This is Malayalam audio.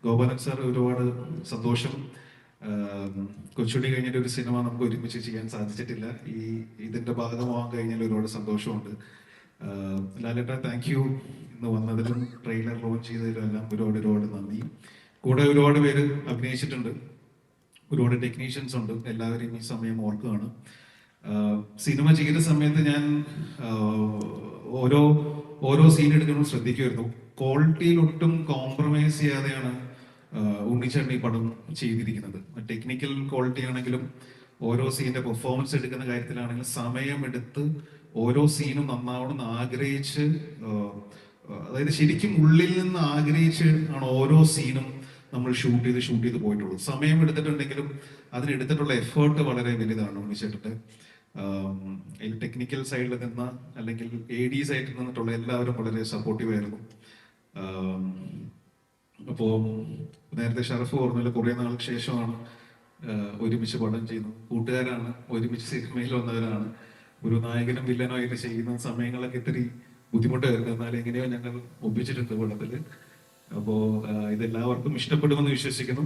ഗോപാലൻ സാർ ഒരുപാട് സന്തോഷം. കൊച്ചുണ്ണി കഴിഞ്ഞിട്ട് ഒരു സിനിമ നമുക്ക് ഒരുമിച്ച് ചെയ്യാൻ സാധിച്ചിട്ടില്ല. ഇതിന്റെ ഭാഗമാവാൻ കഴിഞ്ഞാൽ ഒരുപാട് സന്തോഷമുണ്ട്. ലാലേട്ട, താങ്ക് യു. ഇന്ന് വന്നതിലും ട്രെയിലർ ലോഞ്ച് ചെയ്തതിലും എല്ലാം ഒരുപാട് നന്ദി. കൂടെ ഒരുപാട് പേര് അഭിനയിച്ചിട്ടുണ്ട്, ഒരുപാട് ടെക്നീഷ്യൻസ് ഉണ്ട്. എല്ലാവരെയും ഈ സമയം ഓർക്കുകയാണ്. സിനിമ ചെയ്ത സമയത്ത് ഞാൻ ഓരോ ഓരോ സീൻ എടുക്കുമ്പോൾ ശ്രദ്ധിക്കുമായിരുന്നു. ക്വാളിറ്റിയിൽ ഒട്ടും കോംപ്രമൈസ് ചെയ്യാതെയാണ് ഉണ്ണിച്ചേട്ടൻ ഈ പടം ചെയ്തിരിക്കുന്നത്. ടെക്നിക്കൽ ക്വാളിറ്റി ആണെങ്കിലും ഓരോ സീനിന്റെ പെർഫോമൻസ് എടുക്കുന്ന കാര്യത്തിലാണെങ്കിലും സമയമെടുത്ത് ഓരോ സീനും നന്നാവണമെന്ന് ആഗ്രഹിച്ച്, അതായത് ശരിക്കും ഉള്ളിൽ നിന്ന് ആഗ്രഹിച്ച് ആണ് ഓരോ സീനും നമ്മൾ ഷൂട്ട് ചെയ്ത് പോയിട്ടുള്ളൂ. സമയം എടുത്തിട്ടുണ്ടെങ്കിലും അതിനെടുത്തിട്ടുള്ള എഫേർട്ട് വളരെ വലുതാണ് ഉണ്ണിച്ചേട്ടന്റെ. ടെക്നിക്കൽ സൈഡിൽ നിന്ന് അല്ലെങ്കിൽ AD സൈഡിൽ നിന്നിട്ടുള്ള എല്ലാവരും വളരെ സപ്പോർട്ടീവ് ആയിരുന്നു. അപ്പോ നേരത്തെ ഷറഫ് പറഞ്ഞാൽ കുറെ നാൾക്ക് ശേഷമാണ് ഒരുമിച്ച് പടം ചെയ്യുന്നത്. കൂട്ടുകാരാണ്, ഒരുമിച്ച് സിനിമയിൽ വന്നവരാണ്. ഒരു നായകനും വില്ലനോ ആയിട്ട് ചെയ്യുന്ന സമയങ്ങളൊക്കെ ഇത്തിരി ബുദ്ധിമുട്ടായിരുന്നു. എന്നാൽ എങ്ങനെയോ ഞങ്ങൾ ഒപ്പിച്ചിട്ടുണ്ട് പടത്തില്. അപ്പോ ഇതെല്ലാവർക്കും ഇഷ്ടപ്പെടുമെന്ന് വിശ്വസിക്കുന്നു.